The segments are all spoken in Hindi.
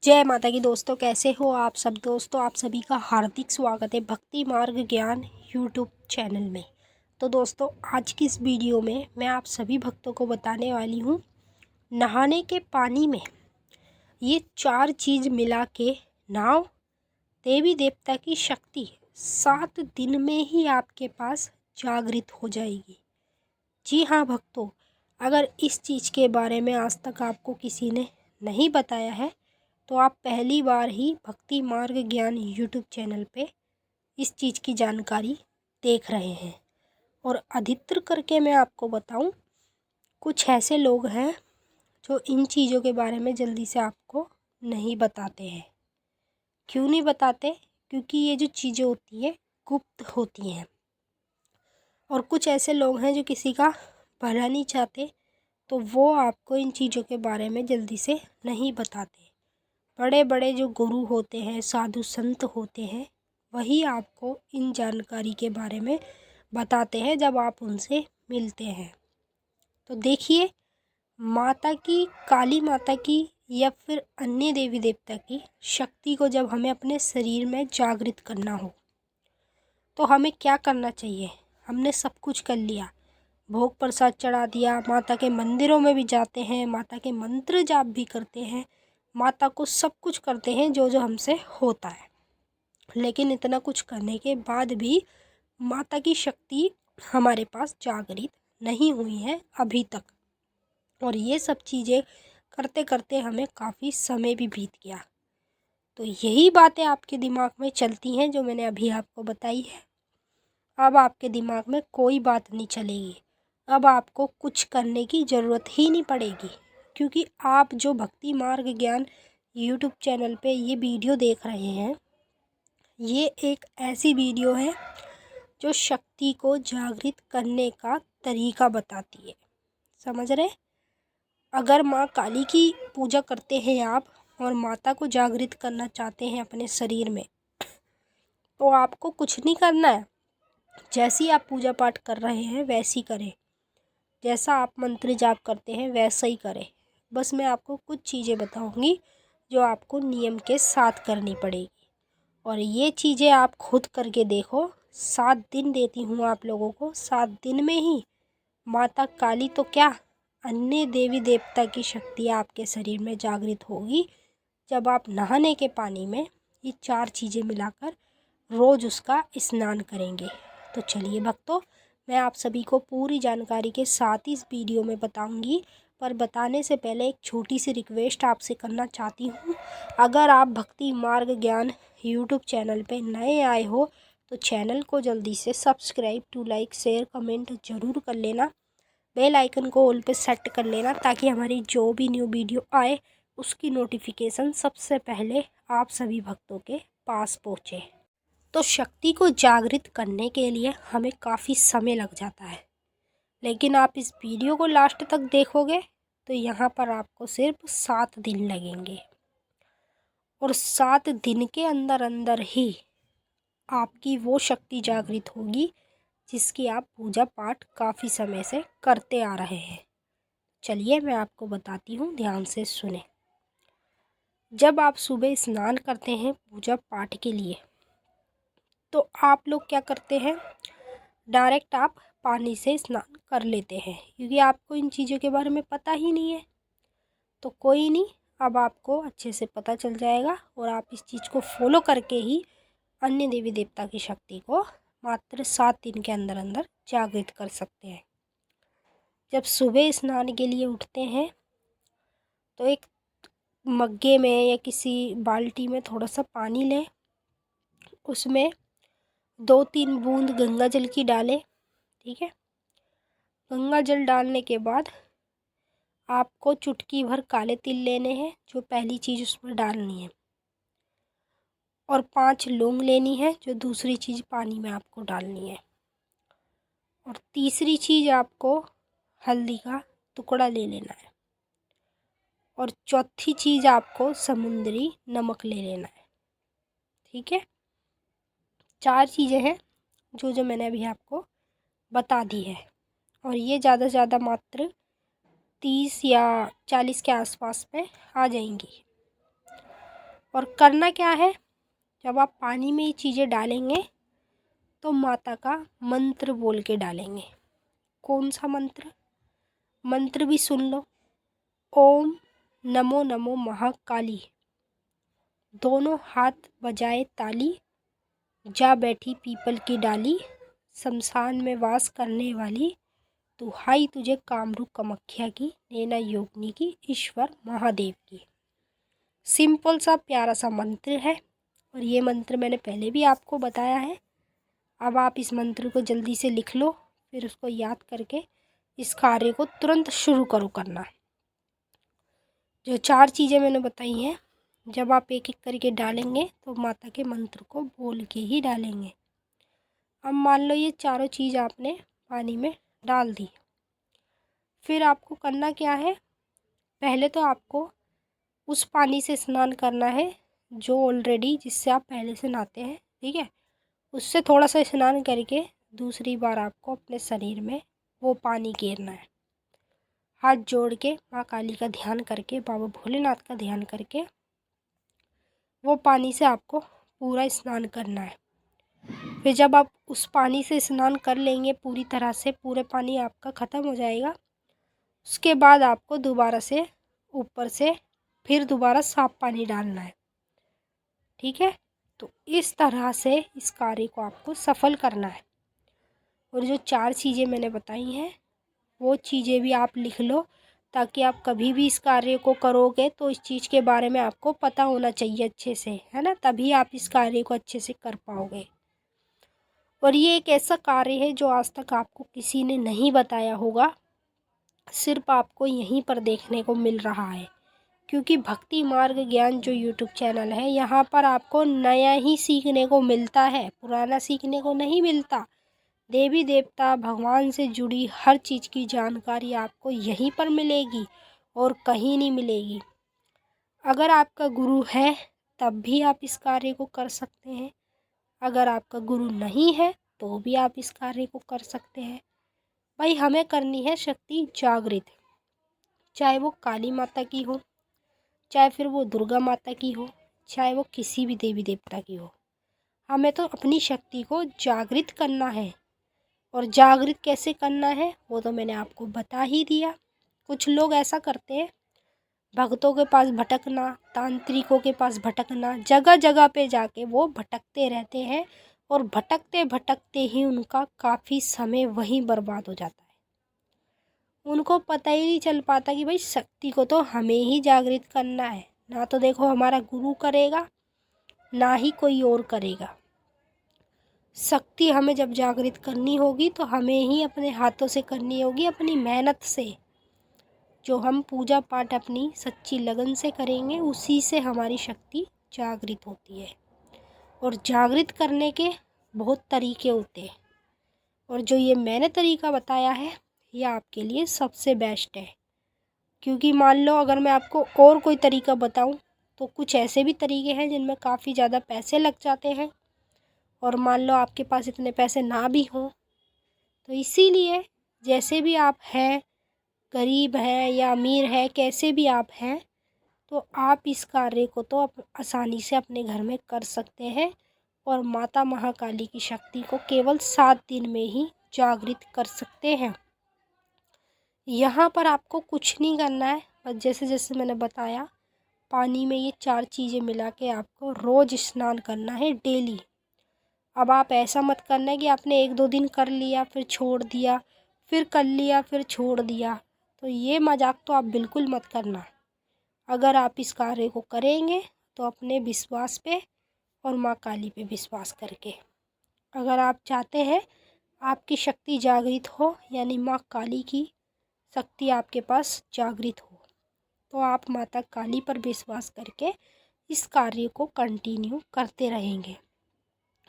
जय माता की दोस्तों, कैसे हो आप सब दोस्तों। आप सभी का हार्दिक स्वागत है भक्ति मार्ग ज्ञान यूट्यूब चैनल में। तो दोस्तों, आज की इस वीडियो में मैं आप सभी भक्तों को बताने वाली हूँ नहाने के पानी में ये 4 चीज़ मिला के नहाओ। देवी देवता की शक्ति 7 दिन में ही आपके पास जागृत हो जाएगी। जी हाँ भक्तों, अगर इस चीज़ के बारे में आज तक आपको किसी ने नहीं बताया है तो आप पहली बार ही भक्ति मार्ग ज्ञान यूट्यूब चैनल पे इस चीज़ की जानकारी देख रहे हैं। और अधिकतर करके मैं आपको बताऊं, कुछ ऐसे लोग हैं जो इन चीज़ों के बारे में जल्दी से आपको नहीं बताते हैं। क्यों नहीं बताते? क्योंकि ये जो चीज़ें होती हैं गुप्त होती हैं। और कुछ ऐसे लोग हैं जो किसी का भला नहीं चाहते, तो वो आपको इन चीज़ों के बारे में जल्दी से नहीं बताते। बड़े बड़े जो गुरु होते हैं, साधु संत होते हैं, वही आपको इन जानकारी के बारे में बताते हैं जब आप उनसे मिलते हैं। तो देखिए, माता की, काली माता की या फिर अन्य देवी देवता की शक्ति को जब हमें अपने शरीर में जागृत करना हो तो हमें क्या करना चाहिए। हमने सब कुछ कर लिया, भोग प्रसाद चढ़ा दिया, माता के मंदिरों में भी जाते हैं, माता के मंत्र जाप भी करते हैं, माता को सब कुछ करते हैं जो जो हमसे होता है। लेकिन इतना कुछ करने के बाद भी माता की शक्ति हमारे पास जागृत नहीं हुई है अभी तक। और ये सब चीज़ें करते करते हमें काफ़ी समय भी बीत गया। तो यही बातें आपके दिमाग में चलती हैं जो मैंने अभी आपको बताई है। अब आपके दिमाग में कोई बात नहीं चलेगी। अब आपको कुछ करने की ज़रूरत ही नहीं पड़ेगी, क्योंकि आप जो भक्ति मार्ग ज्ञान यूट्यूब चैनल पे ये वीडियो देख रहे हैं, ये एक ऐसी वीडियो है जो शक्ति को जागृत करने का तरीका बताती है। समझ रहे? अगर माँ काली की पूजा करते हैं आप और माता को जागृत करना चाहते हैं अपने शरीर में, तो आपको कुछ नहीं करना है। जैसी आप पूजा पाठ कर रहे हैं वैसी करें, जैसा आप मंत्र जाप करते हैं वैसा ही करें। बस मैं आपको कुछ चीज़ें बताऊंगी जो आपको नियम के साथ करनी पड़ेगी। और ये चीज़ें आप खुद करके देखो। 7 दिन देती हूँ आप लोगों को। 7 दिन में ही माता काली तो क्या, अन्य देवी देवता की शक्ति आपके शरीर में जागृत होगी जब आप नहाने के पानी में ये 4 चीज़ें मिलाकर रोज़ उसका स्नान करेंगे। तो चलिए भक्तों, मैं आप सभी को पूरी जानकारी के साथ ही इस वीडियो में बताऊंगी। पर बताने से पहले एक छोटी सी रिक्वेस्ट आपसे करना चाहती हूँ। अगर आप भक्ति मार्ग ज्ञान यूट्यूब चैनल पे नए आए हो तो चैनल को जल्दी से subscribe to like share comment ज़रूर कर लेना। बेल आइकन को ऑल पे सेट कर लेना ताकि हमारी जो भी न्यू वीडियो आए उसकी नोटिफिकेशन सबसे पहले आप सभी भक्तों के पास पहुँचे। तो शक्ति को जागृत करने के लिए हमें काफ़ी समय लग जाता है, लेकिन आप इस वीडियो को लास्ट तक देखोगे तो यहाँ पर आपको सिर्फ 7 दिन लगेंगे। और 7 दिन के अंदर अंदर ही आपकी वो शक्ति जागृत होगी जिसकी आप पूजा पाठ काफ़ी समय से करते आ रहे हैं। चलिए मैं आपको बताती हूँ, ध्यान से सुने। जब आप सुबह स्नान करते हैं पूजा पाठ के लिए, तो आप लोग क्या करते हैं, डायरेक्ट आप पानी से स्नान कर लेते हैं, क्योंकि आपको इन चीज़ों के बारे में पता ही नहीं है। तो कोई नहीं, अब आपको अच्छे से पता चल जाएगा और आप इस चीज़ को फॉलो करके ही अन्य देवी देवता की शक्ति को मात्र 7 दिन के अंदर अंदर जागृत कर सकते हैं। जब सुबह स्नान के लिए उठते हैं तो एक मग्गे में या किसी बाल्टी में थोड़ा सा पानी लें, उसमें 2-3 बूंद गंगा जल की डालें। ठीक है? गंगा जल डालने के बाद आपको चुटकी भर काले तिल लेने हैं, जो पहली चीज़ उसमें डालनी है। और 5 लौंग लेनी है, जो दूसरी चीज़ पानी में आपको डालनी है। और तीसरी चीज़ आपको हल्दी का टुकड़ा ले लेना है। और चौथी चीज़ आपको समुद्री नमक ले लेना है। ठीक है? 4 चीज़ें हैं जो जो मैंने अभी आपको बता दी है। और ये ज़्यादा से ज़्यादा मात्र 30 या 40 के आसपास में आ जाएंगी। और करना क्या है, जब आप पानी में ये चीज़ें डालेंगे तो माता का मंत्र बोल के डालेंगे। कौन सा मंत्र? मंत्र भी सुन लो। ओम नमो नमो महाकाली, दोनों हाथ बजाए ताली, जा बैठी पीपल की डाली, शमशान में वास करने वाली, दुहाई तुझे कामरूप कामाख्या की, नैना योगिनी की, ईश्वर महादेव की। सिंपल सा प्यारा सा मंत्र है और ये मंत्र मैंने पहले भी आपको बताया है। अब आप इस मंत्र को जल्दी से लिख लो, फिर उसको याद करके इस कार्य को तुरंत शुरू करो करना। जो 4 चीज़ें मैंने बताई हैं, जब आप एक एक करके डालेंगे तो माता के मंत्र को बोल के ही डालेंगे। अब मान लो ये चारों चीज़ आपने पानी में डाल दी, फिर आपको करना क्या है, पहले तो आपको उस पानी से स्नान करना है जो ऑलरेडी जिससे आप पहले से नहाते हैं, ठीक है। उससे थोड़ा सा स्नान करके दूसरी बार आपको अपने शरीर में वो पानी गेरना है। हाथ जोड़ के माँ काली का ध्यान करके, बाबा भोलेनाथ का ध्यान करके वो पानी से आपको पूरा स्नान करना है। फिर जब आप उस पानी से स्नान कर लेंगे पूरी तरह से, पूरे पानी आपका ख़त्म हो जाएगा, उसके बाद आपको दोबारा से ऊपर से फिर दोबारा साफ पानी डालना है, ठीक है। तो इस तरह से इस कार्य को आपको सफल करना है। और जो 4 चीज़ें मैंने बताई हैं वो चीज़ें भी आप लिख लो, ताकि आप कभी भी इस कार्य को करोगे तो इस चीज़ के बारे में आपको पता होना चाहिए अच्छे से, है ना, तभी आप इस कार्य को अच्छे से कर पाओगे। और ये एक ऐसा कार्य है जो आज तक आपको किसी ने नहीं बताया होगा, सिर्फ आपको यहीं पर देखने को मिल रहा है। क्योंकि भक्ति मार्ग ज्ञान जो यूट्यूब चैनल है, यहाँ पर आपको नया ही सीखने को मिलता है, पुराना सीखने को नहीं मिलता। देवी देवता भगवान से जुड़ी हर चीज़ की जानकारी आपको यहीं पर मिलेगी और कहीं नहीं मिलेगी। अगर आपका गुरु है तब भी आप इस कार्य को कर सकते हैं, अगर आपका गुरु नहीं है तो भी आप इस कार्य को कर सकते हैं। भाई हमें करनी है शक्ति जागृत, चाहे वो काली माता की हो, चाहे फिर वो दुर्गा माता की हो, चाहे वो किसी भी देवी देवता की हो। हमें तो अपनी शक्ति को जागृत करना है। और जागृत कैसे करना है वो तो मैंने आपको बता ही दिया। कुछ लोग ऐसा करते हैं, भक्तों के पास भटकना, तांत्रिकों के पास भटकना, जगह जगह पे जाके वो भटकते रहते हैं और भटकते भटकते ही उनका काफ़ी समय वहीं बर्बाद हो जाता है। उनको पता ही नहीं चल पाता कि भाई शक्ति को तो हमें ही जागृत करना है, ना तो देखो हमारा गुरु करेगा ना ही कोई और करेगा। शक्ति हमें जब जागृत करनी होगी तो हमें ही अपने हाथों से करनी होगी, अपनी मेहनत से। जो हम पूजा पाठ अपनी सच्ची लगन से करेंगे उसी से हमारी शक्ति जागृत होती है। और जागृत करने के बहुत तरीके होते हैं, और जो ये मैंने तरीका बताया है ये आपके लिए सबसे बेस्ट है। क्योंकि मान लो अगर मैं आपको और कोई तरीका बताऊं तो कुछ ऐसे भी तरीके हैं जिनमें काफ़ी ज़्यादा पैसे लग जाते हैं, और मान लो आपके पास इतने पैसे ना भी हों, तो इसीलिए जैसे भी आप हैं, गरीब हैं या अमीर है, कैसे भी आप हैं, तो आप इस कार्य को तो आसानी से अपने घर में कर सकते हैं और माता महाकाली की शक्ति को केवल 7 दिन में ही जागृत कर सकते हैं। यहाँ पर आपको कुछ नहीं करना है, बस जैसे जैसे मैंने बताया पानी में ये 4 चीज़ें मिला के आपको रोज़ स्नान करना है डेली। अब आप ऐसा मत करना है कि आपने 1-2 दिन कर लिया फिर छोड़ दिया, फिर कर लिया फिर छोड़ दिया, तो ये मजाक तो आप बिल्कुल मत करना। अगर आप इस कार्य को करेंगे तो अपने विश्वास पे और माँ काली पे विश्वास करके। अगर आप चाहते हैं आपकी शक्ति जागृत हो, यानी माँ काली की शक्ति आपके पास जागृत हो, तो आप माता काली पर विश्वास करके इस कार्य को कंटिन्यू करते रहेंगे।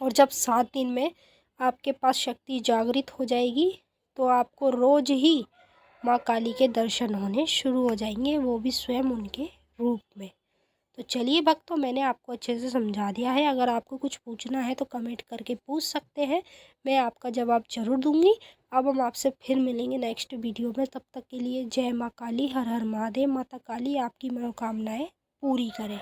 और जब 7 दिन में आपके पास शक्ति जागृत हो जाएगी तो आपको रोज़ ही माँ काली के दर्शन होने शुरू हो जाएंगे, वो भी स्वयं उनके रूप में। तो चलिए भक्तों, मैंने आपको अच्छे से समझा दिया है। अगर आपको कुछ पूछना है तो कमेंट करके पूछ सकते हैं, मैं आपका जवाब ज़रूर दूंगी। अब हम आपसे फिर मिलेंगे नेक्स्ट वीडियो में, तब तक के लिए जय माँ काली, हर हर महादेव। माता काली आपकी मनोकामनाएं पूरी करे।